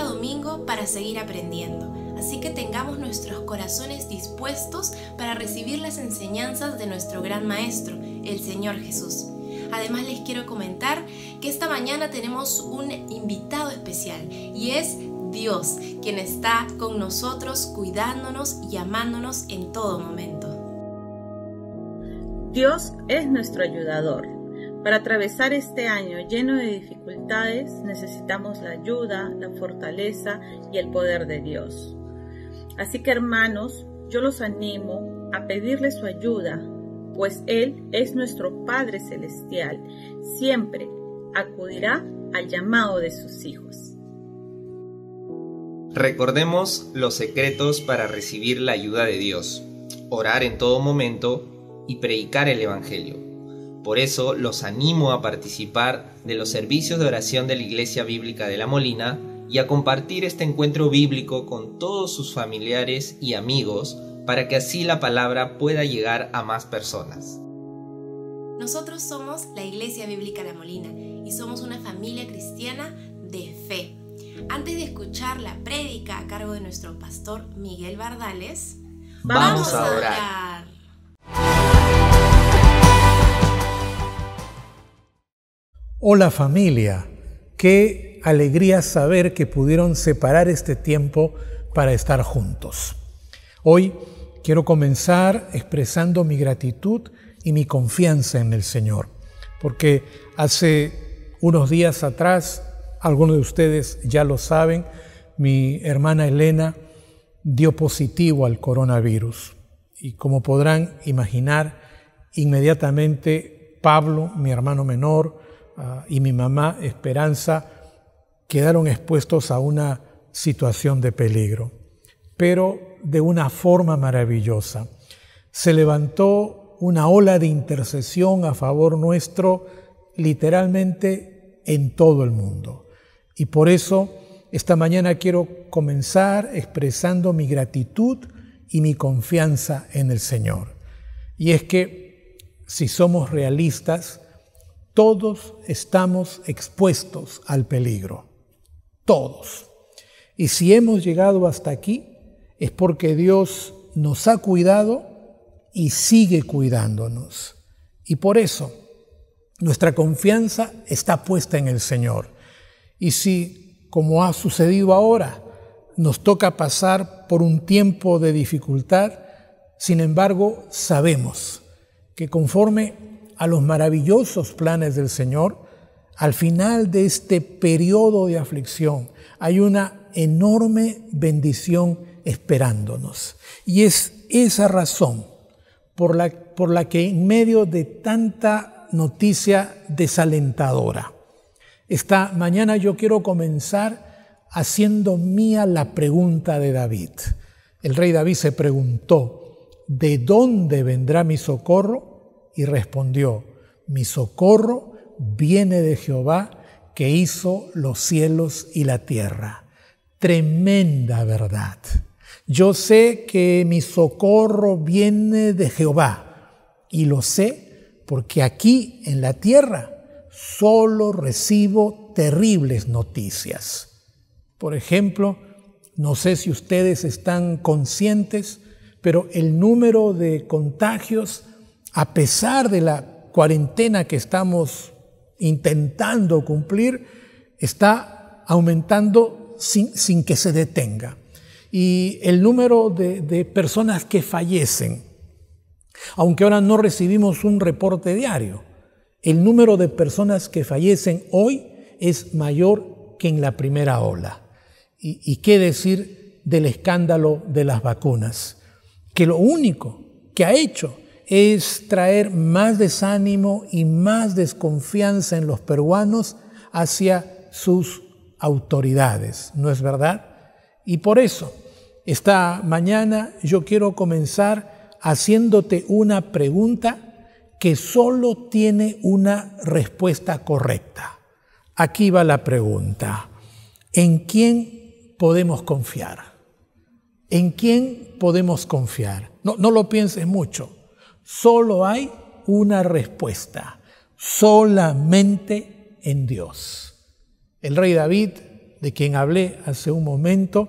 cada domingo para seguir aprendiendo. Así que tengamos nuestros corazones dispuestos para recibir las enseñanzas de nuestro gran Maestro, el Señor Jesús. Además les quiero comentar que esta mañana tenemos un invitado especial y es Dios, quien está con nosotros, cuidándonos y amándonos en todo momento. Dios es nuestro ayudador. Para atravesar este año lleno de dificultades, necesitamos la ayuda, la fortaleza y el poder de Dios. Así que, hermanos, yo los animo a pedirle su ayuda, pues Él es nuestro Padre Celestial. Siempre acudirá al llamado de sus hijos. Recordemos los secretos para recibir la ayuda de Dios: orar en todo momento y predicar el Evangelio. Por eso los animo a participar de los servicios de oración de la Iglesia Bíblica de La Molina y a compartir este encuentro bíblico con todos sus familiares y amigos para que así la palabra pueda llegar a más personas. Nosotros somos la Iglesia Bíblica La Molina y somos una familia cristiana de fe. Antes de escuchar la prédica a cargo de nuestro pastor Miguel Bardales, vamos a orar. Hola familia, qué alegría saber que pudieron separar este tiempo para estar juntos. Hoy quiero comenzar expresando mi gratitud y mi confianza en el Señor, porque hace unos días atrás, algunos de ustedes ya lo saben, mi hermana Elena dio positivo al coronavirus. Y como podrán imaginar, inmediatamente Pablo, mi hermano menor, y mi mamá Esperanza quedaron expuestos a una situación de peligro, pero de una forma maravillosa. Se levantó una ola de intercesión a favor nuestro, literalmente en todo el mundo. Y por eso esta mañana quiero comenzar expresando mi gratitud y mi confianza en el Señor. Y es que si somos realistas, todos estamos expuestos al peligro, todos. Y si hemos llegado hasta aquí, es porque Dios nos ha cuidado y sigue cuidándonos. Y por eso, nuestra confianza está puesta en el Señor. Y si, como ha sucedido ahora, nos toca pasar por un tiempo de dificultad, sin embargo, sabemos que conforme a los maravillosos planes del Señor, al final de este periodo de aflicción hay una enorme bendición esperándonos. Y es esa razón por la que en medio de tanta noticia desalentadora, esta mañana yo quiero comenzar haciendo mía la pregunta de David. El rey David se preguntó: ¿de dónde vendrá mi socorro? Y respondió: mi socorro viene de Jehová, que hizo los cielos y la tierra. Tremenda verdad. Yo sé que mi socorro viene de Jehová, y lo sé porque aquí en la tierra solo recibo terribles noticias. Por ejemplo, no sé si ustedes están conscientes, pero el número de contagios, a pesar de la cuarentena que estamos intentando cumplir, está aumentando sin que se detenga. Y el número de personas que fallecen, aunque ahora no recibimos un reporte diario, el número de personas que fallecen hoy es mayor que en la primera ola. ¿Y qué decir del escándalo de las vacunas? Que lo único que ha hecho es traer más desánimo y más desconfianza en los peruanos hacia sus autoridades, ¿no es verdad? Y por eso, esta mañana yo quiero comenzar haciéndote una pregunta que solo tiene una respuesta correcta. Aquí va la pregunta: ¿en quién podemos confiar? ¿En quién podemos confiar? No lo pienses mucho. Solo hay una respuesta: solamente en Dios. El rey David de quien hablé hace un momento,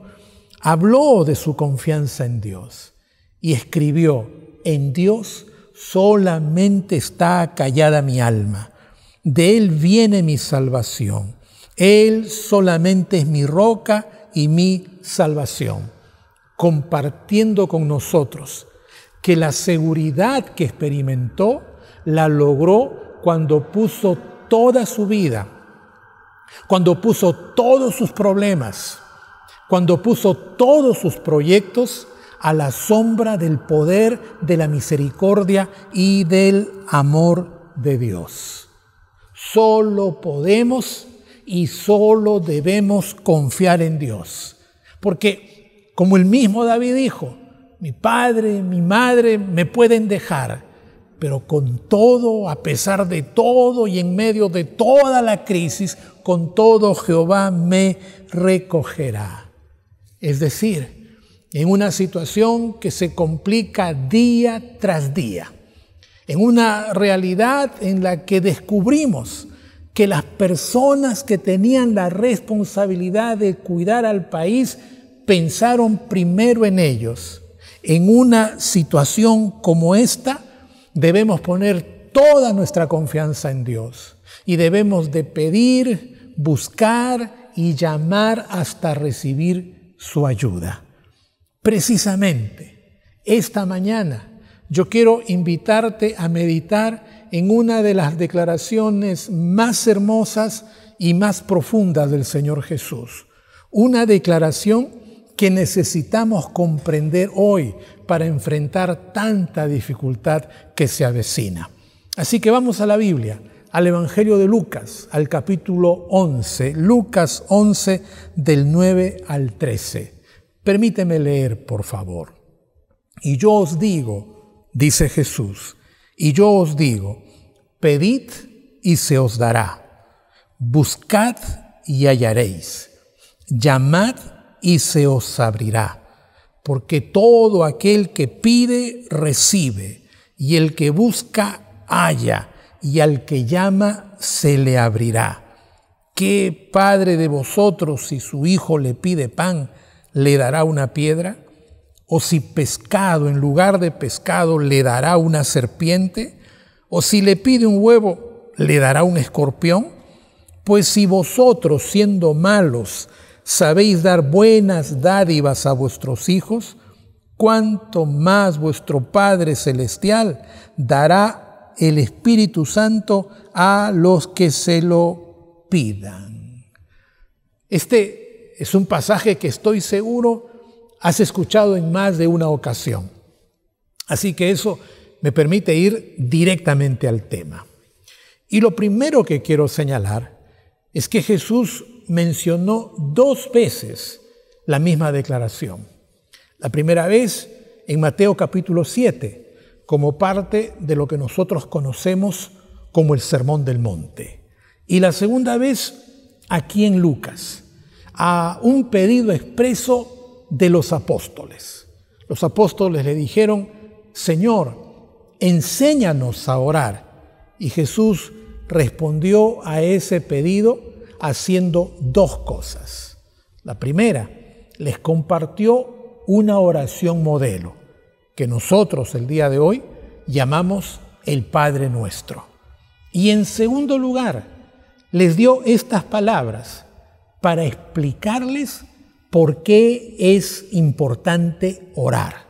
habló de su confianza en Dios y escribió: en Dios solamente está callada mi alma, de Él viene mi salvación, Él solamente es mi roca y mi salvación, compartiendo con nosotros que la seguridad que experimentó la logró cuando puso toda su vida, cuando puso todos sus problemas, cuando puso todos sus proyectos a la sombra del poder, de la misericordia y del amor de Dios. Solo podemos y solo debemos confiar en Dios, porque como el mismo David dijo: mi padre, mi madre me pueden dejar, pero con todo, a pesar de todo y en medio de toda la crisis, con todo Jehová me recogerá. Es decir, en una situación que se complica día tras día, en una realidad en la que descubrimos que las personas que tenían la responsabilidad de cuidar al país pensaron primero en ellos. En una situación como esta, debemos poner toda nuestra confianza en Dios y debemos de pedir, buscar y llamar hasta recibir su ayuda. Precisamente esta mañana yo quiero invitarte a meditar en una de las declaraciones más hermosas y más profundas del Señor Jesús. Una declaración que necesitamos comprender hoy para enfrentar tanta dificultad que se avecina. Así que vamos a la Biblia, al Evangelio de Lucas, al capítulo 11, Lucas 11 del 9 al 13. Permíteme leer, por favor. Y yo os digo, dice Jesús, y yo os digo, pedid y se os dará, buscad y hallaréis, llamad y se os abrirá, porque todo aquel que pide, recibe, y el que busca, halla, y al que llama, se le abrirá. ¿Qué padre de vosotros, si su hijo le pide pan, le dará una piedra? ¿O si pescado en lugar de pescado le dará una serpiente? ¿O si le pide un huevo, le dará un escorpión? Pues si vosotros, siendo malos, sabéis dar buenas dádivas a vuestros hijos, cuánto más vuestro Padre Celestial dará el Espíritu Santo a los que se lo pidan. Este es un pasaje que estoy seguro has escuchado en más de una ocasión. Así que eso me permite ir directamente al tema. Y lo primero que quiero señalar es que Jesús mencionó 2 veces la misma declaración. La primera vez en Mateo capítulo 7, como parte de lo que nosotros conocemos como el Sermón del Monte. Y la segunda vez aquí en Lucas, a un pedido expreso de los apóstoles. Los apóstoles le dijeron: Señor, enséñanos a orar. Y Jesús respondió a ese pedido haciendo 2 cosas. La primera, les compartió una oración modelo que nosotros el día de hoy llamamos el Padre Nuestro. Y en segundo lugar, les dio estas palabras para explicarles por qué es importante orar.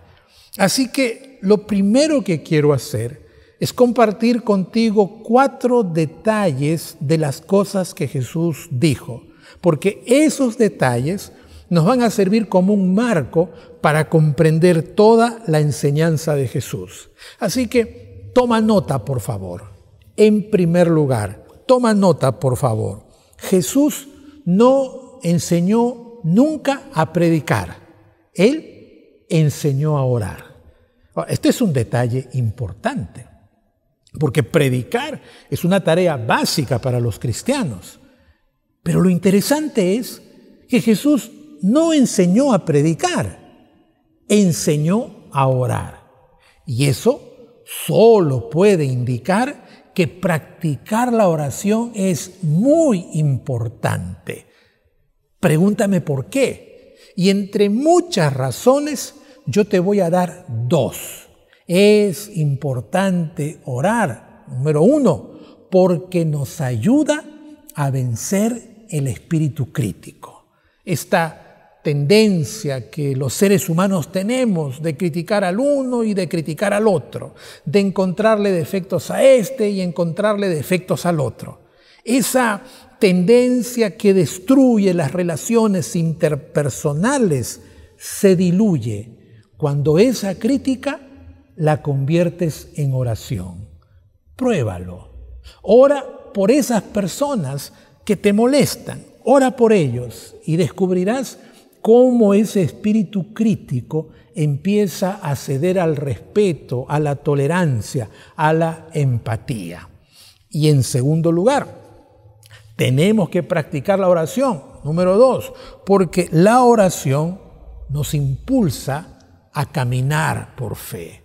Así que lo primero que quiero hacer es compartir contigo 4 detalles de las cosas que Jesús dijo, porque esos detalles nos van a servir como un marco para comprender toda la enseñanza de Jesús. Así que toma nota, por favor. En primer lugar, toma nota, por favor. Jesús no enseñó nunca a predicar. Él enseñó a orar. Este es un detalle importante, porque predicar es una tarea básica para los cristianos. Pero lo interesante es que Jesús no enseñó a predicar, enseñó a orar. Y eso solo puede indicar que practicar la oración es muy importante. Pregúntame por qué. Y entre muchas razones, yo te voy a dar 2. Es importante orar. Número 1, porque nos ayuda a vencer el espíritu crítico. Esta tendencia que los seres humanos tenemos de criticar al uno y de criticar al otro, de encontrarle defectos a este y encontrarle defectos al otro. Esa tendencia que destruye las relaciones interpersonales se diluye cuando esa crítica la conviertes en oración. Pruébalo. Ora por esas personas que te molestan. Ora por ellos y descubrirás cómo ese espíritu crítico empieza a ceder al respeto, a la tolerancia, a la empatía. Y en segundo lugar, tenemos que practicar la oración. Número 2, porque la oración nos impulsa a caminar por fe.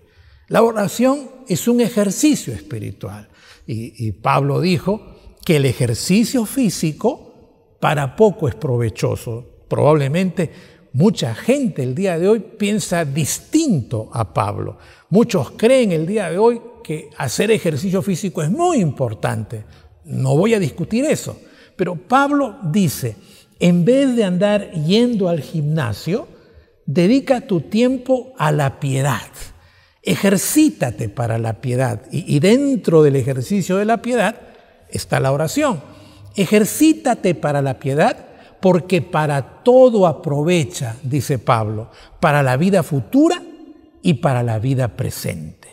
La oración es un ejercicio espiritual. Y Pablo dijo que el ejercicio físico para poco es provechoso. Probablemente mucha gente el día de hoy piensa distinto a Pablo. Muchos creen el día de hoy que hacer ejercicio físico es muy importante. No voy a discutir eso. Pero Pablo dice, en vez de andar yendo al gimnasio, dedica tu tiempo a la piedad. Ejercítate para la piedad. Y dentro del ejercicio de la piedad está la oración. Ejercítate para la piedad, porque para todo aprovecha, dice Pablo, para la vida futura y para la vida presente.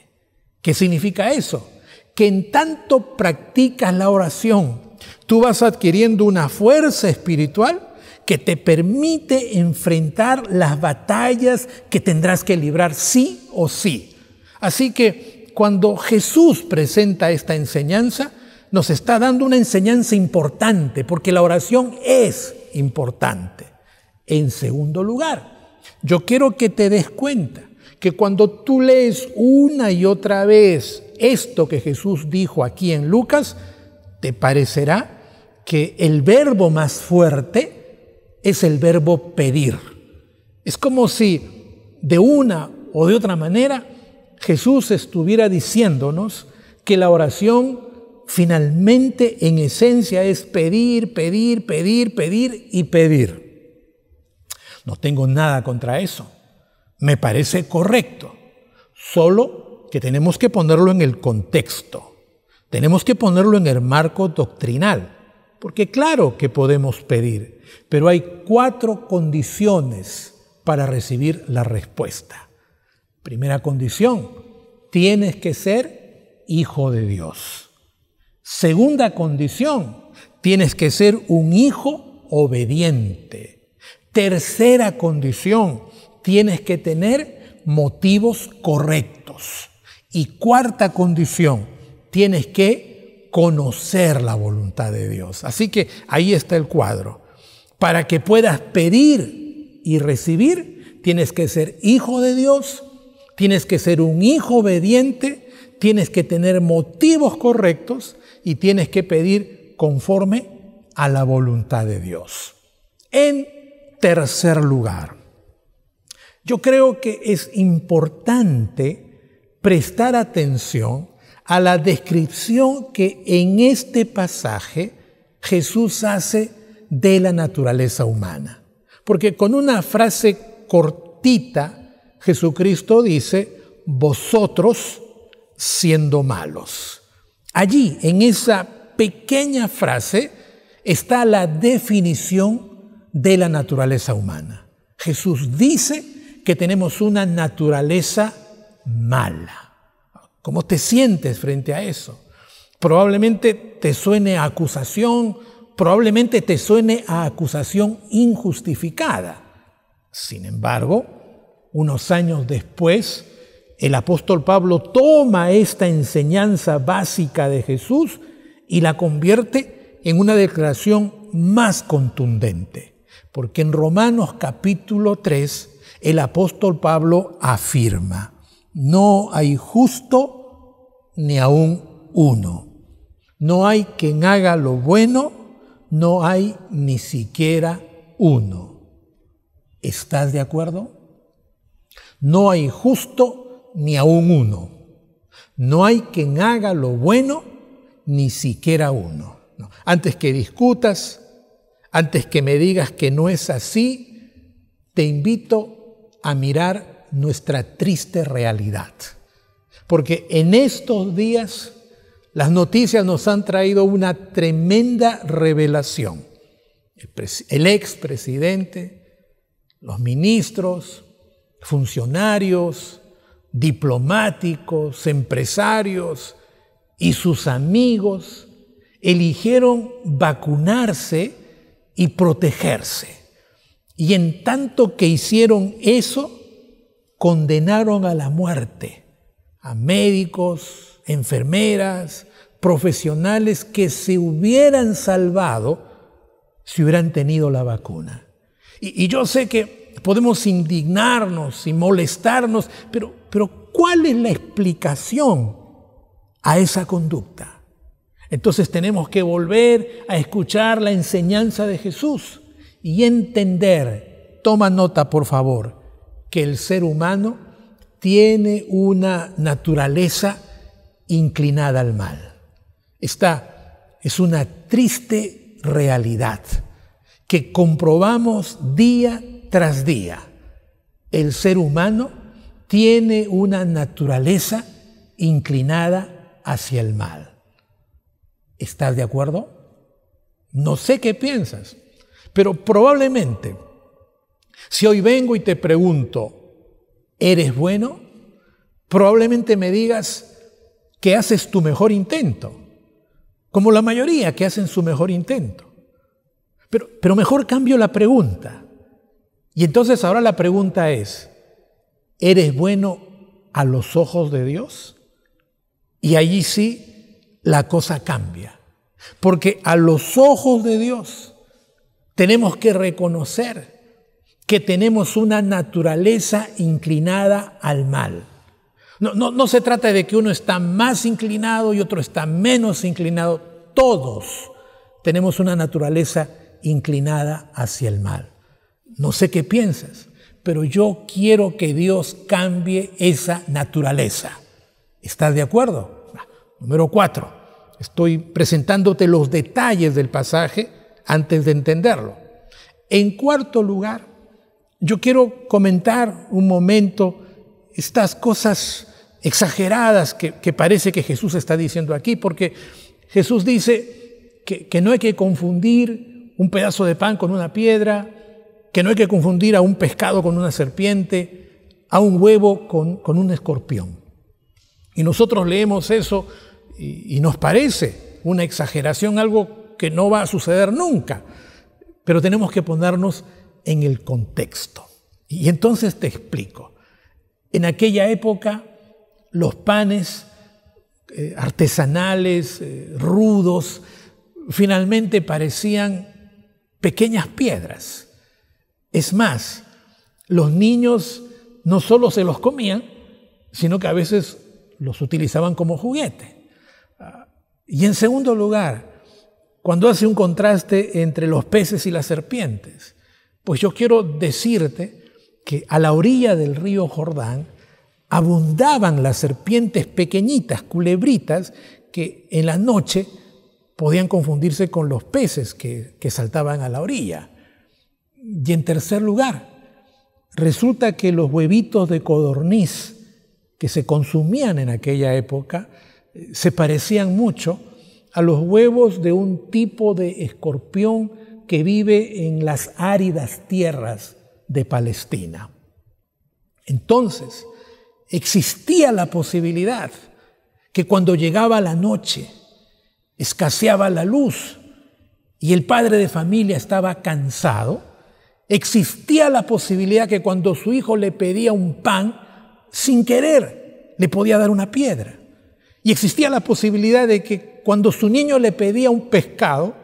¿Qué significa eso? Que en tanto practicas la oración, tú vas adquiriendo una fuerza espiritual que te permite enfrentar las batallas que tendrás que librar sí o sí. Así que cuando Jesús presenta esta enseñanza, nos está dando una enseñanza importante, porque la oración es importante. En segundo lugar, yo quiero que te des cuenta que cuando tú lees una y otra vez esto que Jesús dijo aquí en Lucas, te parecerá que el verbo más fuerte es el verbo pedir. Es como si de una o de otra manera Jesús estuviera diciéndonos que la oración finalmente en esencia es pedir, pedir, pedir, pedir y pedir. No tengo nada contra eso. Me parece correcto. Solo que tenemos que ponerlo en el contexto. Tenemos que ponerlo en el marco doctrinal. Porque claro que podemos pedir, pero hay 4 condiciones para recibir la respuesta. Primera condición, tienes que ser hijo de Dios. Segunda condición, tienes que ser un hijo obediente. Tercera condición, tienes que tener motivos correctos. Y cuarta condición, tienes que conocer la voluntad de Dios. Así que ahí está el cuadro. Para que puedas pedir y recibir, tienes que ser hijo de Dios, tienes que ser un hijo obediente, tienes que tener motivos correctos y tienes que pedir conforme a la voluntad de Dios. En tercer lugar, yo creo que es importante prestar atención a la descripción que en este pasaje Jesús hace de la naturaleza humana. Porque con una frase cortita, Jesucristo dice, vosotros siendo malos. Allí, en esa pequeña frase, está la definición de la naturaleza humana. Jesús dice que tenemos una naturaleza mala. ¿Cómo te sientes frente a eso? Probablemente te suene a acusación, probablemente te suene a acusación injustificada. Sin embargo, unos años después, el apóstol Pablo toma esta enseñanza básica de Jesús y la convierte en una declaración más contundente. Porque en Romanos capítulo 3, el apóstol Pablo afirma, no hay justo ni aún uno. No hay quien haga lo bueno, no hay ni siquiera uno. ¿Estás de acuerdo? No hay justo ni aún uno. No hay quien haga lo bueno, ni siquiera uno. No. Antes que discutas, antes que me digas que no es así, te invito a mirar nuestra triste realidad. Porque en estos días las noticias nos han traído una tremenda revelación. El expresidente, los ministros, funcionarios, diplomáticos, empresarios y sus amigos eligieron vacunarse y protegerse. Y en tanto que hicieron eso, condenaron a la muerte a médicos, enfermeras, profesionales que se hubieran salvado si hubieran tenido la vacuna. Y yo sé que podemos indignarnos y molestarnos, pero ¿cuál es la explicación a esa conducta? Entonces tenemos que volver a escuchar la enseñanza de Jesús y entender, toma nota por favor, que el ser humano tiene una naturaleza inclinada al mal. Esta es una triste realidad que comprobamos día tras día. El ser humano tiene una naturaleza inclinada hacia el mal. ¿Estás de acuerdo? No sé qué piensas, pero probablemente si hoy vengo y te pregunto, ¿eres bueno? Probablemente me digas que haces tu mejor intento, como la mayoría que hacen su mejor intento. Pero mejor cambio la pregunta. Y entonces ahora la pregunta es, ¿eres bueno a los ojos de Dios? Y allí sí la cosa cambia. Porque a los ojos de Dios tenemos que reconocer que tenemos una naturaleza inclinada al mal. No se trata de que uno está más inclinado y otro está menos inclinado. Todos tenemos una naturaleza inclinada hacia el mal. No sé qué piensas, pero yo quiero que Dios cambie esa naturaleza. ¿Estás de acuerdo? Número 4. Estoy presentándote los detalles del pasaje antes de entenderlo. En cuarto lugar, yo quiero comentar un momento estas cosas exageradas que parece que Jesús está diciendo aquí, porque Jesús dice que no hay que confundir un pedazo de pan con una piedra, que no hay que confundir a un pescado con una serpiente, a un huevo con un escorpión. Y nosotros leemos eso y nos parece una exageración, algo que no va a suceder nunca, pero tenemos que ponernos en el contexto. Y entonces te explico. En aquella época, los panes artesanales, rudos, finalmente parecían pequeñas piedras. Es más, los niños no solo se los comían, sino que a veces los utilizaban como juguete. Y en segundo lugar, cuando hace un contraste entre los peces y las serpientes, pues yo quiero decirte que a la orilla del río Jordán abundaban las serpientes pequeñitas, culebritas, que en la noche podían confundirse con los peces que saltaban a la orilla. Y en tercer lugar, resulta que los huevitos de codorniz que se consumían en aquella época se parecían mucho a los huevos de un tipo de escorpión que vive en las áridas tierras de Palestina. Entonces, existía la posibilidad que cuando llegaba la noche, escaseaba la luz y el padre de familia estaba cansado, existía la posibilidad que cuando su hijo le pedía un pan, sin querer le podía dar una piedra. Y existía la posibilidad de que cuando su niño le pedía un pescado,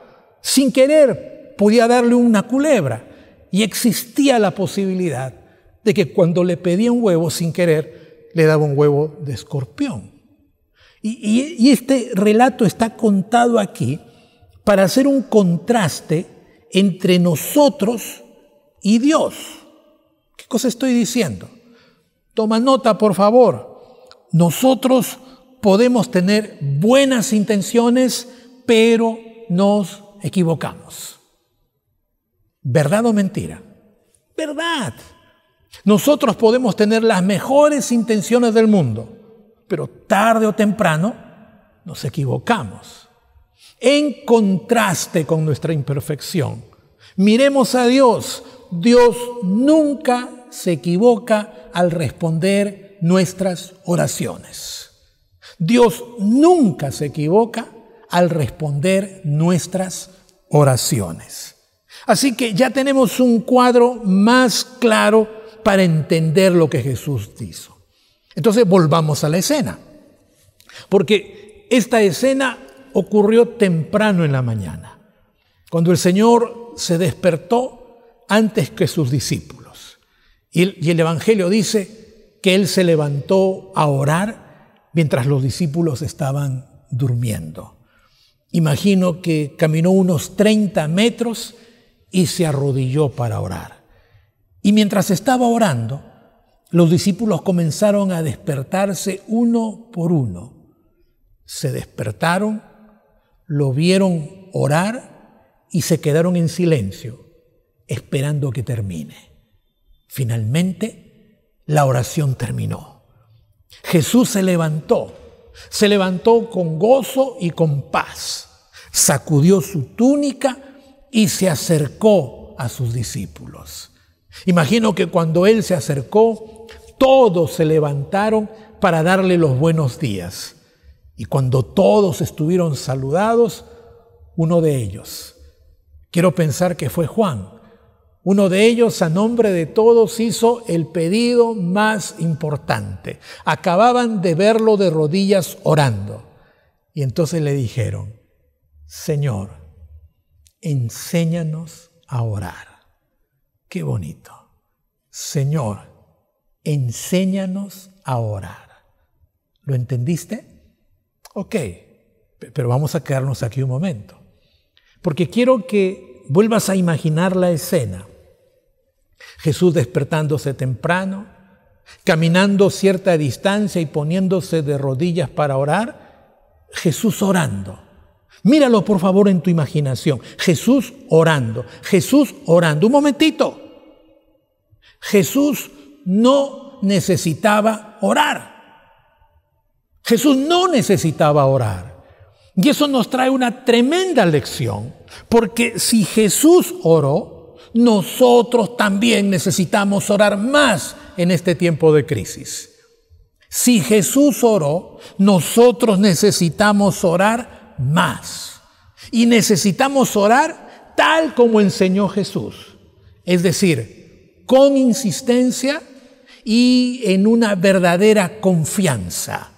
sin querer podía darle una culebra. Y existía la posibilidad de que cuando le pedía un huevo, sin querer, le daba un huevo de escorpión. Y este relato está contado aquí para hacer un contraste entre nosotros y Dios. ¿Qué cosa estoy diciendo? Toma nota, por favor. Nosotros podemos tener buenas intenciones, pero nos equivocamos. ¿Verdad o mentira? Verdad. Nosotros podemos tener las mejores intenciones del mundo, pero tarde o temprano nos equivocamos. En contraste con nuestra imperfección, miremos a Dios. Dios nunca se equivoca al responder nuestras oraciones. Dios nunca se equivoca al responder nuestras oraciones. Así que ya tenemos un cuadro más claro para entender lo que Jesús hizo. Entonces volvamos a la escena, porque esta escena ocurrió temprano en la mañana, cuando el Señor se despertó antes que sus discípulos. Y el Evangelio dice que Él se levantó a orar mientras los discípulos estaban durmiendo. Imagino que caminó unos 30 metros y se arrodilló para orar. Y mientras estaba orando, los discípulos comenzaron a despertarse uno por uno. Se despertaron, lo vieron orar y se quedaron en silencio, esperando que termine. Finalmente, la oración terminó. Jesús se levantó con gozo y con paz, sacudió su túnica y se acercó a sus discípulos. Imagino que cuando Él se acercó, todos se levantaron para darle los buenos días. Y cuando todos estuvieron saludados, uno de ellos, quiero pensar que fue Juan, uno de ellos a nombre de todos hizo el pedido más importante. Acababan de verlo de rodillas orando. Y entonces le dijeron: Señor, enséñanos a orar. Qué bonito. Señor, enséñanos a orar. ¿Lo entendiste? Ok, pero vamos a quedarnos aquí un momento, porque quiero que vuelvas a imaginar la escena. Jesús despertándose temprano, caminando cierta distancia y poniéndose de rodillas para orar. Jesús orando. Míralo por favor en tu imaginación. Jesús orando. Jesús orando. Un momentito. Jesús no necesitaba orar. Jesús no necesitaba orar. Y eso nos trae una tremenda lección, porque si Jesús oró, nosotros también necesitamos orar más en este tiempo de crisis. Si Jesús oró, nosotros necesitamos orar más. Y necesitamos orar tal como enseñó Jesús. Es decir, con insistencia y en una verdadera confianza.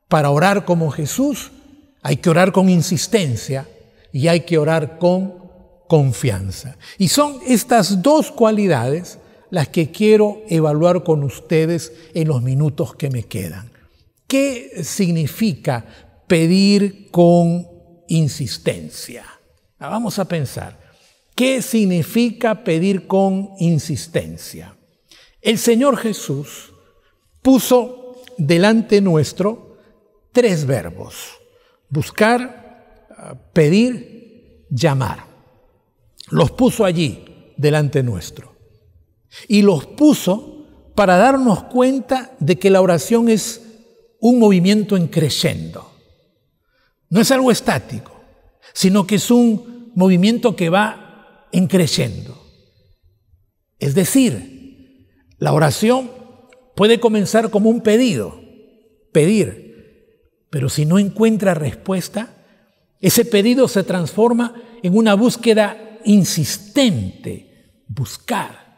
Para orar como Jesús hay que orar con insistencia y hay que orar con confianza. Y son estas dos cualidades las que quiero evaluar con ustedes en los minutos que me quedan. ¿Qué significa pedir con insistencia? Vamos a pensar. ¿Qué significa pedir con insistencia? El Señor Jesús puso delante nuestro 3 verbos: buscar, pedir, llamar. Los puso allí delante nuestro. Y los puso para darnos cuenta de que la oración es un movimiento en crescendo. No es algo estático, sino que es un movimiento que va en crescendo. Es decir, la oración puede comenzar como un pedido, pedir. Pero si no encuentra respuesta, ese pedido se transforma en una búsqueda insistente, buscar.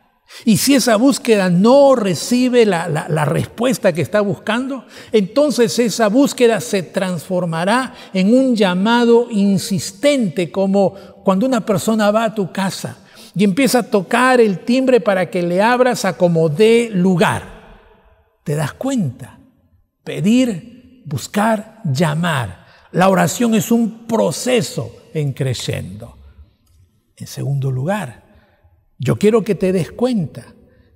Y si esa búsqueda no recibe la respuesta que está buscando, entonces esa búsqueda se transformará en un llamado insistente, como cuando una persona va a tu casa y empieza a tocar el timbre para que le abras a como dé lugar. ¿Te das cuenta? Pedir, buscar, llamar. La oración es un proceso en crescendo. En segundo lugar, yo quiero que te des cuenta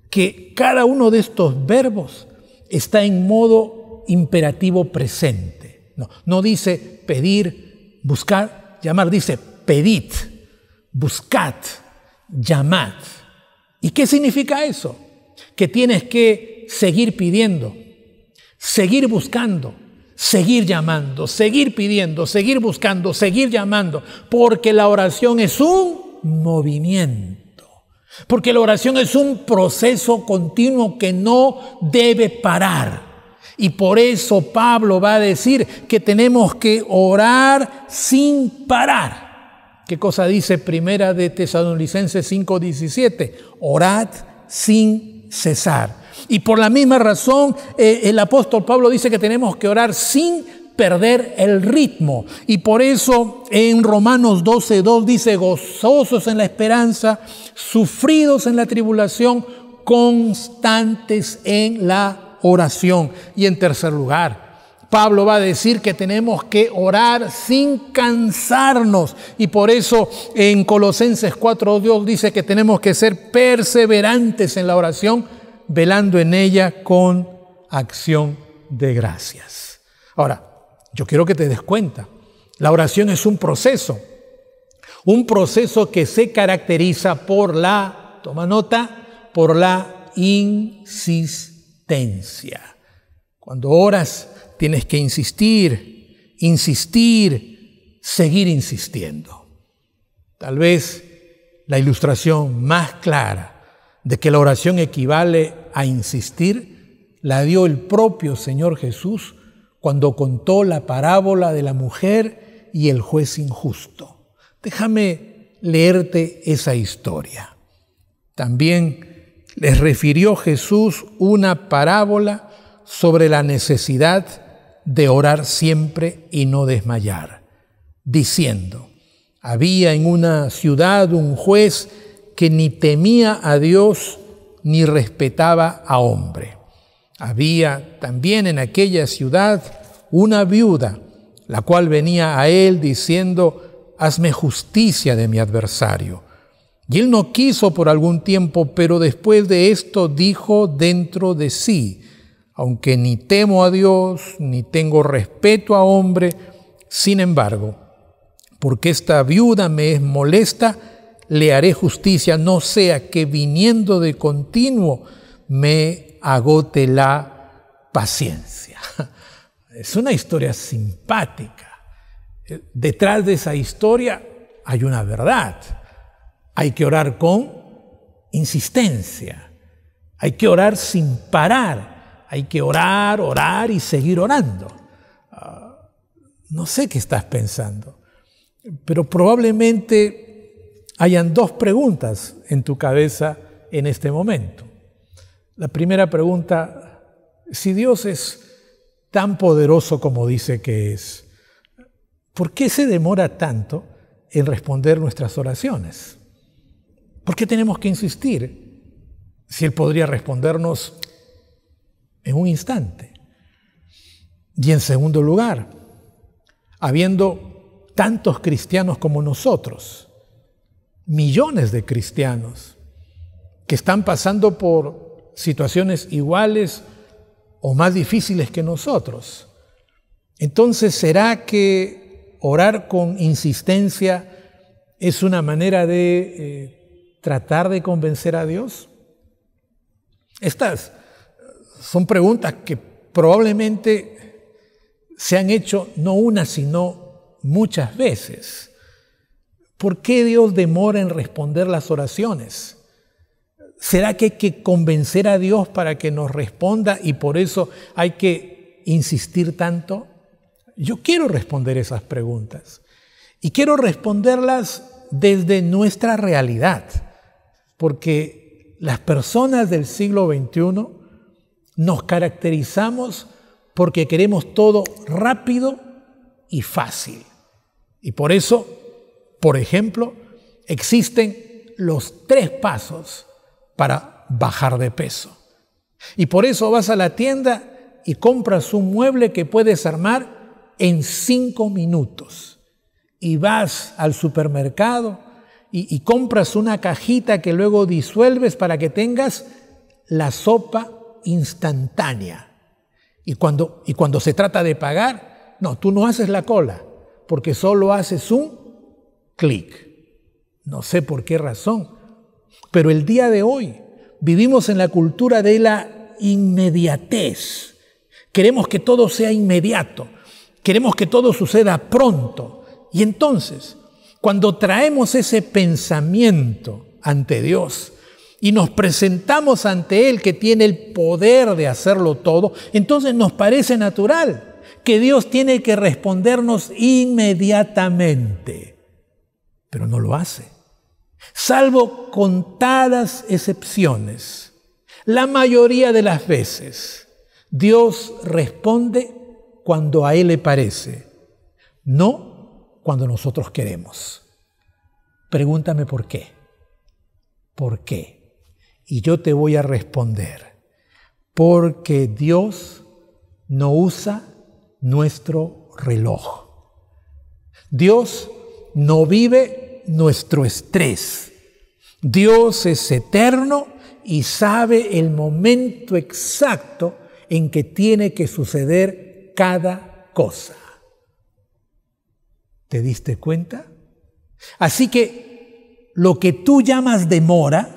que cada uno de estos verbos está en modo imperativo presente. No dice pedir, buscar, llamar, dice pedid, buscad, llamad. ¿Y qué significa eso? Que tienes que seguir pidiendo, seguir buscando, seguir llamando, seguir pidiendo, seguir buscando, seguir llamando, porque la oración es un movimiento. Porque la oración es un proceso continuo que no debe parar. Y por eso Pablo va a decir que tenemos que orar sin parar. ¿Qué cosa dice Primera de Tesalonicenses 5:17? Orad sin cesar. Y por la misma razón el apóstol Pablo dice que tenemos que orar sin perder el ritmo. Y por eso en Romanos 12:2 dice: gozosos en la esperanza, sufridos en la tribulación, constantes en la oración. Y en tercer lugar, Pablo va a decir que tenemos que orar sin cansarnos. Y por eso en Colosenses 4:2 dice que tenemos que ser perseverantes en la oración, velando en ella con acción de gracias. Ahora, yo quiero que te des cuenta, la oración es un proceso que se caracteriza por la, toma nota, por la insistencia. Cuando oras, tienes que insistir, seguir insistiendo. Tal vez la ilustración más clara de que la oración equivale a insistir la dio el propio Señor Jesús cuando contó la parábola de la mujer y el juez injusto. Déjame leerte esa historia. También les refirió Jesús una parábola sobre la necesidad de orar siempre y no desmayar, diciendo: había en una ciudad un juez que ni temía a Dios ni respetaba a hombre. Había también en aquella ciudad una viuda, la cual venía a él diciendo: hazme justicia de mi adversario. Y él no quiso por algún tiempo, pero después de esto dijo dentro de sí: aunque ni temo a Dios, ni tengo respeto a hombre, sin embargo, porque esta viuda me es molesta, le haré justicia, no sea que viniendo de continuo me agote la paciencia. Es una historia simpática. Detrás de esa historia hay una verdad. Hay que orar con insistencia. Hay que orar sin parar. Hay que orar, orar y seguir orando. No sé qué estás pensando, pero probablemente hayan dos preguntas en tu cabeza en este momento. La primera pregunta: si Dios es tan poderoso como dice que es, ¿por qué se demora tanto en responder nuestras oraciones? ¿Por qué tenemos que insistir si Él podría respondernos en un instante? Y en segundo lugar, habiendo tantos cristianos como nosotros, millones de cristianos que están pasando por situaciones iguales o más difíciles que nosotros, entonces, ¿será que orar con insistencia es una manera de tratar de convencer a Dios? Estas son preguntas que probablemente se han hecho no una, sino muchas veces. ¿Por qué Dios demora en responder las oraciones? ¿Será que hay que convencer a Dios para que nos responda y por eso hay que insistir tanto? Yo quiero responder esas preguntas y quiero responderlas desde nuestra realidad, porque las personas del siglo XXI nos caracterizamos porque queremos todo rápido y fácil. Y por eso, por ejemplo, existen los 3 pasos para bajar de peso. Y por eso vas a la tienda y compras un mueble que puedes armar en 5 minutos. Y vas al supermercado y compras una cajita que luego disuelves para que tengas la sopa instantánea. Y cuando se trata de pagar, no, tú no haces la cola, porque solo haces un clic. No sé por qué razón, pero el día de hoy vivimos en la cultura de la inmediatez. Queremos que todo sea inmediato, queremos que todo suceda pronto. Y entonces, cuando traemos ese pensamiento ante Dios y nos presentamos ante Él que tiene el poder de hacerlo todo, entonces nos parece natural que Dios tiene que respondernos inmediatamente, pero no lo hace. Salvo contadas excepciones, la mayoría de las veces Dios responde cuando a Él le parece, no cuando nosotros queremos. Pregúntame por qué. ¿Por qué? Y yo te voy a responder. Porque Dios no usa nuestro reloj. Dios no vive nuestro estrés. Dios es eterno y sabe el momento exacto en que tiene que suceder cada cosa. ¿Te diste cuenta? Así que lo que tú llamas demora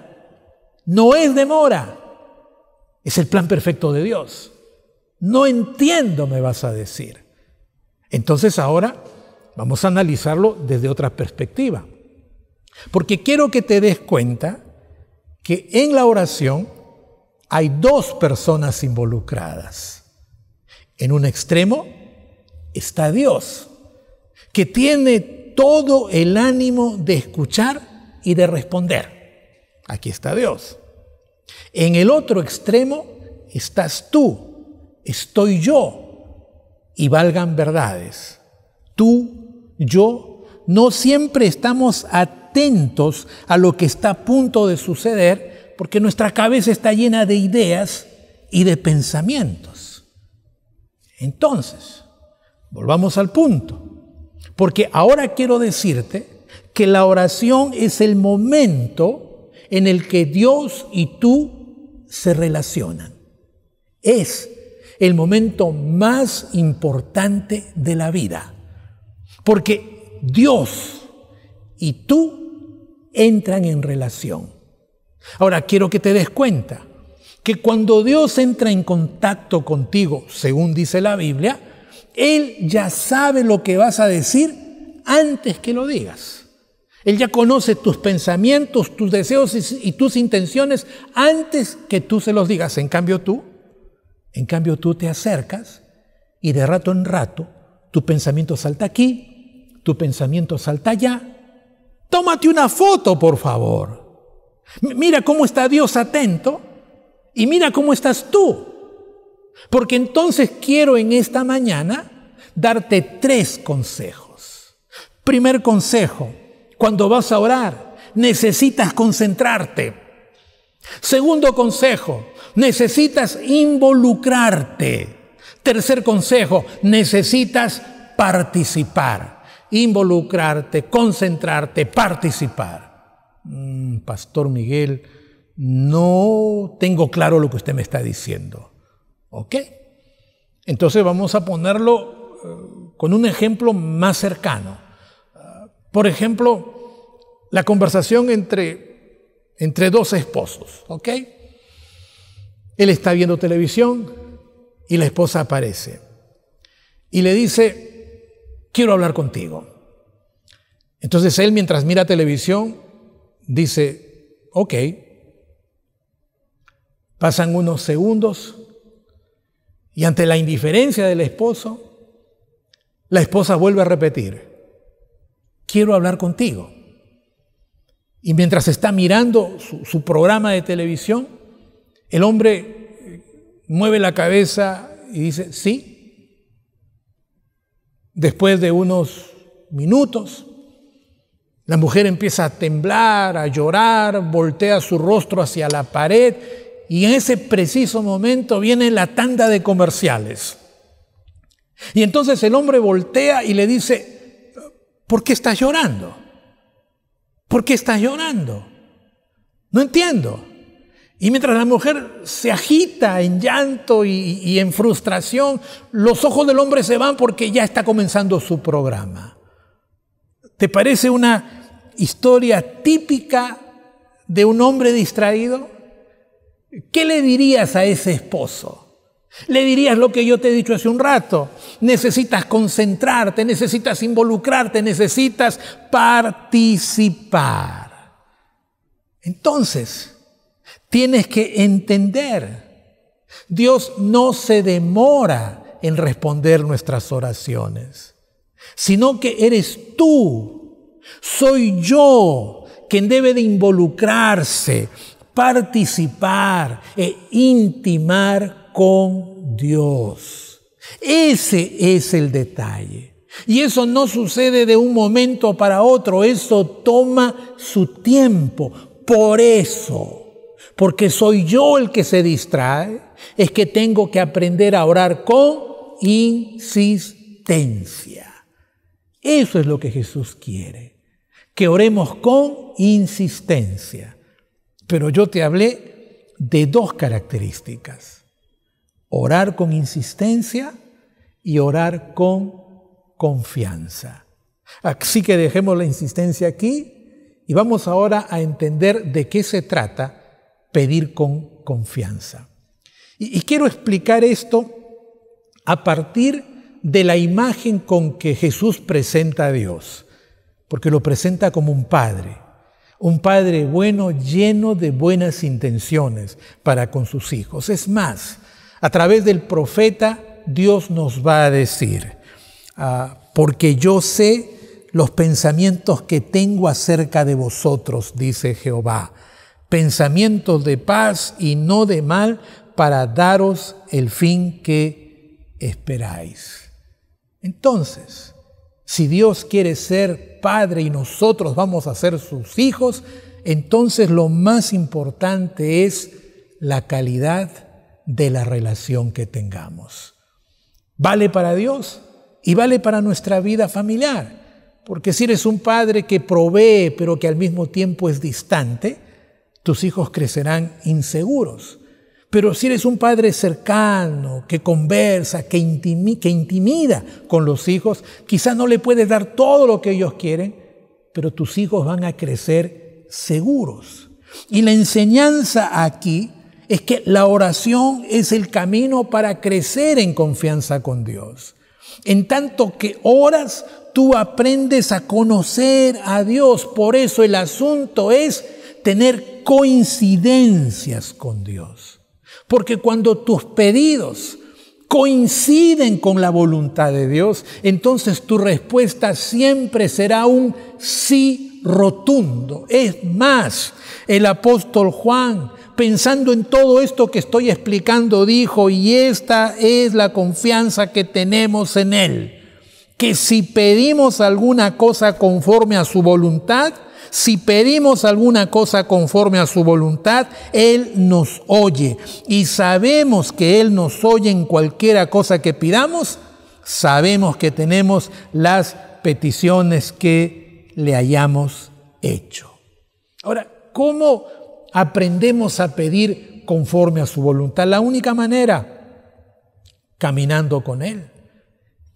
no es demora, es el plan perfecto de Dios. No entiendo, me vas a decir. Entonces ahora vamos a analizarlo desde otra perspectiva. Porque quiero que te des cuenta que en la oración hay dos personas involucradas. En un extremo está Dios, que tiene todo el ánimo de escuchar y de responder. Aquí está Dios. En el otro extremo estás tú, estoy yo, y valgan verdades. Tú, yo, no siempre estamos atentos a lo que está a punto de suceder porque nuestra cabeza está llena de ideas y de pensamientos. Entonces, volvamos al punto, porque ahora quiero decirte que la oración es el momento en el que Dios y tú se relacionan. Es el momento más importante de la vida, porque Dios y tú entran en relación. Ahora quiero que te des cuenta que cuando Dios entra en contacto contigo, según dice la Biblia, Él ya sabe lo que vas a decir antes que lo digas. Él ya conoce tus pensamientos, tus deseos y tus intenciones antes que tú se los digas. En cambio tú te acercas y de rato en rato tu pensamiento salta aquí, tu pensamiento salta allá. Tómate una foto, por favor. Mira cómo está Dios atento y mira cómo estás tú. Porque entonces quiero en esta mañana darte 3 consejos. Primer consejo, cuando vas a orar, necesitas concentrarte. Segundo consejo, necesitas involucrarte. Tercer consejo, necesitas participar. Involucrarte, concentrarte, participar. Pastor Miguel, no tengo claro lo que usted me está diciendo. ¿Ok? Entonces vamos a ponerlo con un ejemplo más cercano. Por ejemplo, la conversación entre 2 esposos. ¿Ok? Él está viendo televisión y la esposa aparece y le dice: quiero hablar contigo. Entonces él, mientras mira televisión, dice: ok. Pasan unos segundos y ante la indiferencia del esposo, la esposa vuelve a repetir: quiero hablar contigo. Y mientras está mirando su programa de televisión, el hombre mueve la cabeza y dice: sí. Después de unos minutos, la mujer empieza a temblar, a llorar, voltea su rostro hacia la pared y en ese preciso momento viene la tanda de comerciales. Y entonces el hombre voltea y le dice: ¿por qué estás llorando? ¿Por qué estás llorando? No entiendo. Y mientras la mujer se agita en llanto y en frustración, los ojos del hombre se van porque ya está comenzando su programa. ¿Te parece una historia típica de un hombre distraído? ¿Qué le dirías a ese esposo? Le dirías lo que yo te he dicho hace un rato. Necesitas concentrarte, necesitas involucrarte, necesitas participar. Entonces, tienes que entender, Dios no se demora en responder nuestras oraciones, sino que eres tú, soy yo quien debe de involucrarse, participar e intimar con Dios. Ese es el detalle. Y eso no sucede de un momento para otro, eso toma su tiempo. Por eso, porque soy yo el que se distrae, es que tengo que aprender a orar con insistencia. Eso es lo que Jesús quiere, que oremos con insistencia. Pero yo te hablé de dos características: orar con insistencia y orar con confianza. Así que dejemos la insistencia aquí y vamos ahora a entender de qué se trata pedir con confianza. Y quiero explicar esto a partir de la imagen con que Jesús presenta a Dios, porque lo presenta como un padre bueno, lleno de buenas intenciones para con sus hijos. Es más, a través del profeta, Dios nos va a decir, porque yo sé los pensamientos que tengo acerca de vosotros, dice Jehová, pensamientos de paz y no de mal, para daros el fin que esperáis. Entonces, si Dios quiere ser Padre y nosotros vamos a ser sus hijos, entonces lo más importante es la calidad de la relación que tengamos. Vale para Dios y vale para nuestra vida familiar. Porque si eres un padre que provee, pero que al mismo tiempo es distante, tus hijos crecerán inseguros. Pero si eres un padre cercano, que conversa, que intimida con los hijos, quizás no le puedes dar todo lo que ellos quieren, pero tus hijos van a crecer seguros. Y la enseñanza aquí es que la oración es el camino para crecer en confianza con Dios. En tanto que oras, tú aprendes a conocer a Dios. Por eso el asunto es tener coincidencias con Dios. Porque cuando tus pedidos coinciden con la voluntad de Dios, entonces tu respuesta siempre será un sí rotundo. Es más, el apóstol Juan, pensando en todo esto que estoy explicando, dijo, y esta es la confianza que tenemos en Él, que si pedimos alguna cosa conforme a su voluntad, Él nos oye. Y sabemos que Él nos oye en cualquiera cosa que pidamos, sabemos que tenemos las peticiones que le hayamos hecho. Ahora, ¿cómo aprendemos a pedir conforme a su voluntad? La única manera, caminando con Él,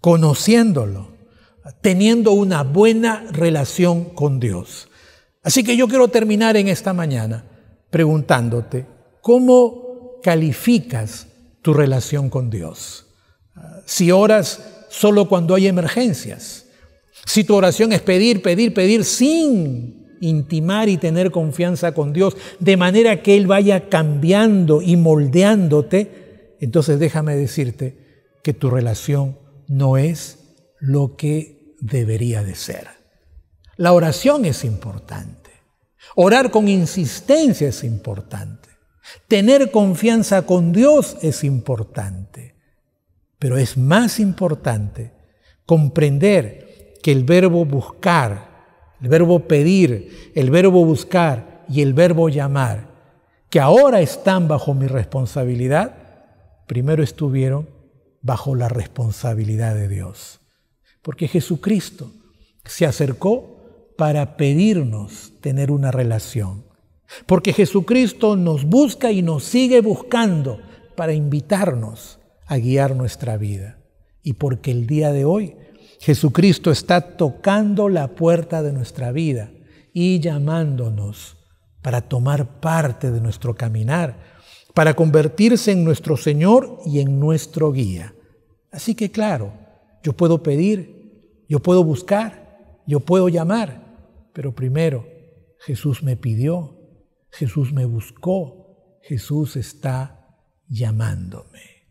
conociéndolo, teniendo una buena relación con Dios. Así que yo quiero terminar en esta mañana preguntándote, ¿cómo calificas tu relación con Dios? Si oras solo cuando hay emergencias, si tu oración es pedir sin intimar y tener confianza con Dios, de manera que Él vaya cambiando y moldeándote, entonces déjame decirte que tu relación no es lo que debería de ser. La oración es importante. Orar con insistencia es importante. Tener confianza con Dios es importante. Pero es más importante comprender que el verbo buscar, el verbo pedir, el verbo buscar y el verbo llamar, que ahora están bajo mi responsabilidad, primero estuvieron bajo la responsabilidad de Dios. Porque Jesucristo se acercó para pedirnos tener una relación. Porque Jesucristo nos busca y nos sigue buscando para invitarnos a guiar nuestra vida. Y porque el día de hoy Jesucristo está tocando la puerta de nuestra vida y llamándonos para tomar parte de nuestro caminar, para convertirse en nuestro Señor y en nuestro guía. Así que claro, yo puedo pedir, yo puedo buscar, yo puedo llamar, pero primero Jesús me pidió, Jesús me buscó, Jesús está llamándome.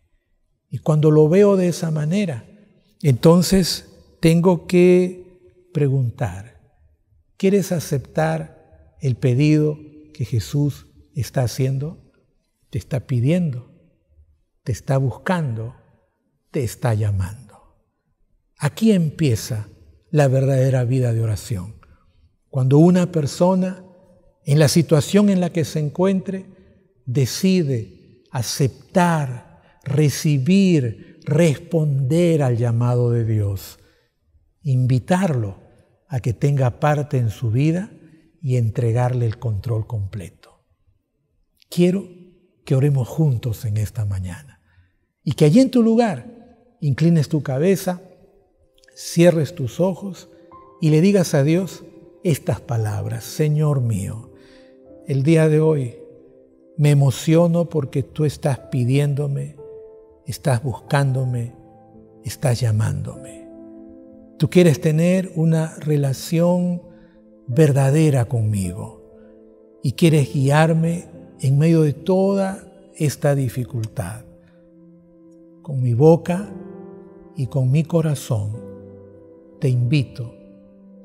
Y cuando lo veo de esa manera, entonces tengo que preguntar, ¿quieres aceptar el pedido que Jesús está haciendo? Te está pidiendo, te está buscando, te está llamando. Aquí empieza la verdadera vida de oración. Cuando una persona, en la situación en la que se encuentre, decide aceptar, recibir, responder al llamado de Dios, invitarlo a que tenga parte en su vida y entregarle el control completo. Quiero que oremos juntos en esta mañana y que allí en tu lugar inclines tu cabeza, cierres tus ojos y le digas a Dios estas palabras: Señor mío, el día de hoy me emociono porque tú estás pidiéndome, estás buscándome, estás llamándome. Tú quieres tener una relación verdadera conmigo y quieres guiarme en medio de toda esta dificultad. Con mi boca y con mi corazón te invito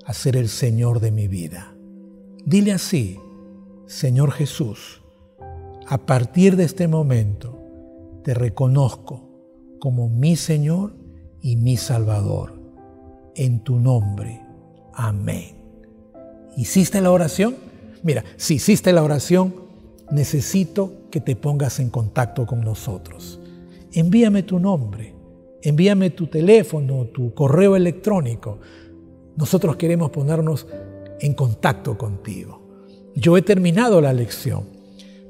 a ser el Señor de mi vida. Dile así: Señor Jesús, a partir de este momento te reconozco como mi Señor y mi Salvador. En tu nombre. Amén. ¿Hiciste la oración? Mira, si hiciste la oración, necesito que te pongas en contacto con nosotros. Envíame tu nombre, envíame tu teléfono, tu correo electrónico. Nosotros queremos ponernos en contacto contigo. Yo he terminado la lección,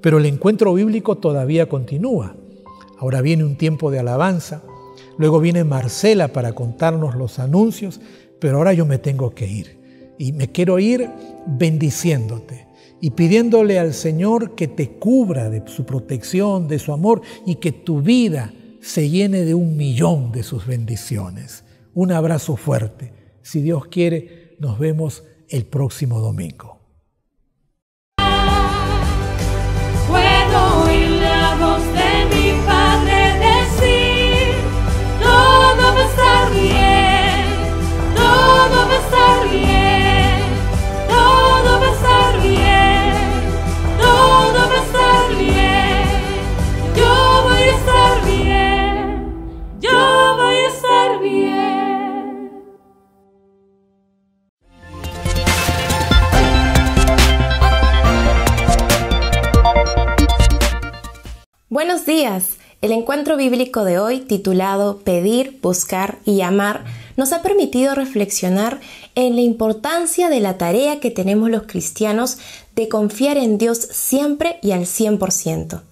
pero el encuentro bíblico todavía continúa. Ahora viene un tiempo de alabanza, luego viene Marcela para contarnos los anuncios, pero ahora yo me tengo que ir. Y me quiero ir bendiciéndote y pidiéndole al Señor que te cubra de su protección, de su amor, y que tu vida se llene de 1.000.000 de sus bendiciones. Un abrazo fuerte. Si Dios quiere, nos vemos el próximo domingo. Puedo oír la voz de mi Padre decir: todo va a estar bien, todo va a estar bien, todo va a estar bien, todo va a estar bien. Yo voy a estar bien, yo voy a estar bien. Buenos días. El encuentro bíblico de hoy, titulado Pedir, Buscar y Llamar, nos ha permitido reflexionar en la importancia de la tarea que tenemos los cristianos de confiar en Dios siempre y al 100%.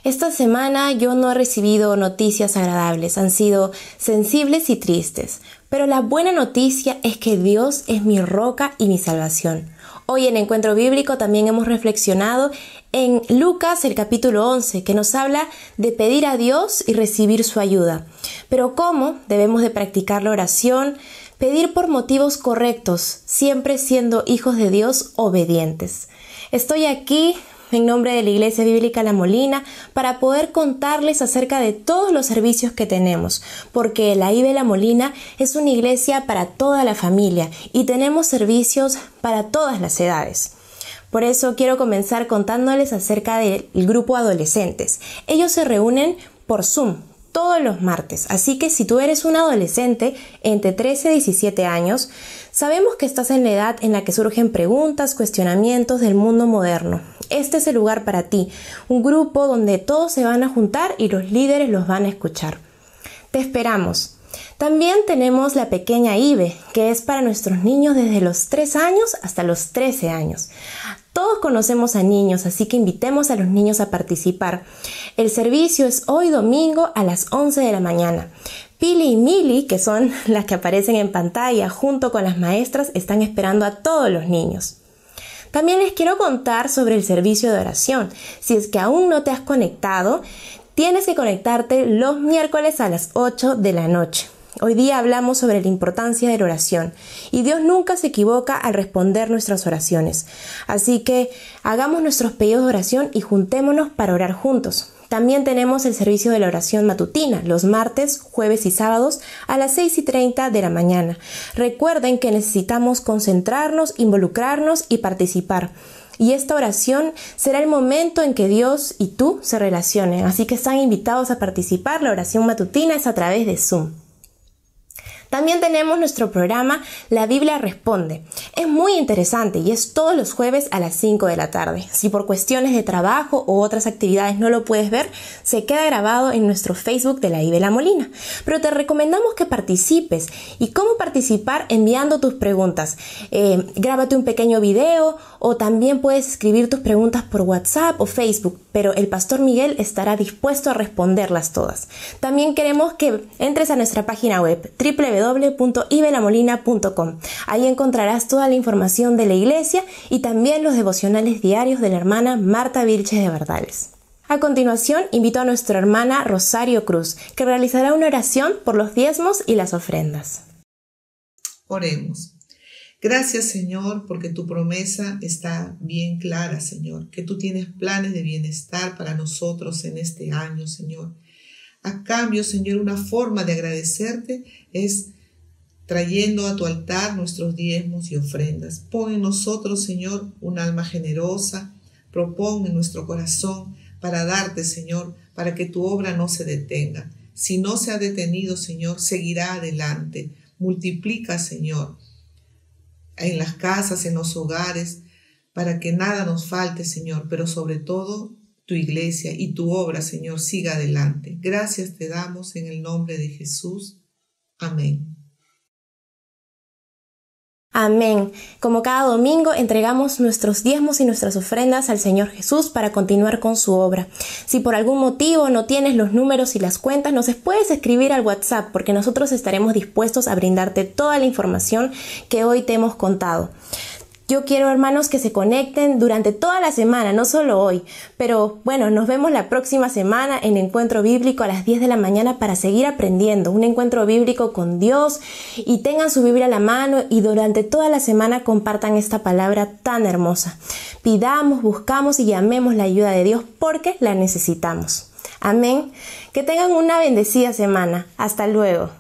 Esta semana yo no he recibido noticias agradables, han sido sensibles y tristes, pero la buena noticia es que Dios es mi roca y mi salvación. Hoy en Encuentro Bíblico también hemos reflexionado en Lucas, el capítulo 11, que nos habla de pedir a Dios y recibir su ayuda. Pero ¿cómo debemos de practicar la oración? Pedir por motivos correctos, siempre siendo hijos de Dios obedientes. Estoy aquí en nombre de la Iglesia Bíblica La Molina para poder contarles acerca de todos los servicios que tenemos, porque la IB La Molina es una iglesia para toda la familia y tenemos servicios para todas las edades. Por eso quiero comenzar contándoles acerca del grupo adolescentes. Ellos se reúnen por Zoom todos los martes, así que si tú eres un adolescente entre 13 y 17 años, sabemos que estás en la edad en la que surgen preguntas, cuestionamientos del mundo moderno. Este es el lugar para ti, un grupo donde todos se van a juntar y los líderes los van a escuchar. Te esperamos. También tenemos la pequeña IBE, que es para nuestros niños desde los 3 años hasta los 13 años. Todos conocemos a niños, así que invitemos a los niños a participar. El servicio es hoy domingo a las 11 de la mañana. Pili y Mili, que son las que aparecen en pantalla junto con las maestras, están esperando a todos los niños. También les quiero contar sobre el servicio de oración. Si es que aún no te has conectado, tienes que conectarte los miércoles a las 8 de la noche. Hoy día hablamos sobre la importancia de la oración y Dios nunca se equivoca al responder nuestras oraciones. Así que hagamos nuestros pedidos de oración y juntémonos para orar juntos. También tenemos el servicio de la oración matutina, los martes, jueves y sábados a las 6:30 de la mañana. Recuerden que necesitamos concentrarnos, involucrarnos y participar. Y esta oración será el momento en que Dios y tú se relacionen. Así que están invitados a participar. La oración matutina es a través de Zoom. También tenemos nuestro programa La Biblia Responde. Es muy interesante y es todos los jueves a las 5 de la tarde. Si por cuestiones de trabajo u otras actividades no lo puedes ver, se queda grabado en nuestro Facebook de la IBE La Molina. Pero te recomendamos que participes. ¿Y cómo participar? Enviando tus preguntas. Grábate un pequeño video o también puedes escribir tus preguntas por WhatsApp o Facebook, pero el Pastor Miguel estará dispuesto a responderlas todas. También queremos que entres a nuestra página web www.ibelamolina.com. Ahí encontrarás toda la información de la iglesia y también los devocionales diarios de la hermana Marta Vilches de Bardales. A continuación, invito a nuestra hermana Rosario Cruz, que realizará una oración por los diezmos y las ofrendas. Oremos. Gracias, Señor, porque tu promesa está bien clara, Señor, que tú tienes planes de bienestar para nosotros en este año, Señor. A cambio, Señor, una forma de agradecerte es trayendo a tu altar nuestros diezmos y ofrendas. Pon en nosotros, Señor, un alma generosa. Propon en nuestro corazón para darte, Señor, para que tu obra no se detenga. Si no se ha detenido, Señor, seguirá adelante. Multiplica, Señor, en las casas, en los hogares, para que nada nos falte, Señor, pero sobre todo tu iglesia y tu obra, Señor, siga adelante. Gracias te damos en el nombre de Jesús. Amén. Amén. Como cada domingo entregamos nuestros diezmos y nuestras ofrendas al Señor Jesús para continuar con su obra. Si por algún motivo no tienes los números y las cuentas, nos puedes escribir al WhatsApp porque nosotros estaremos dispuestos a brindarte toda la información que hoy te hemos contado. Yo quiero, hermanos, que se conecten durante toda la semana, no solo hoy. Pero bueno, nos vemos la próxima semana en Encuentro Bíblico a las 10 de la mañana para seguir aprendiendo. Un encuentro bíblico con Dios, y tengan su Biblia a la mano y durante toda la semana compartan esta palabra tan hermosa. Pidamos, buscamos y llamemos la ayuda de Dios porque la necesitamos. Amén. Que tengan una bendecida semana. Hasta luego.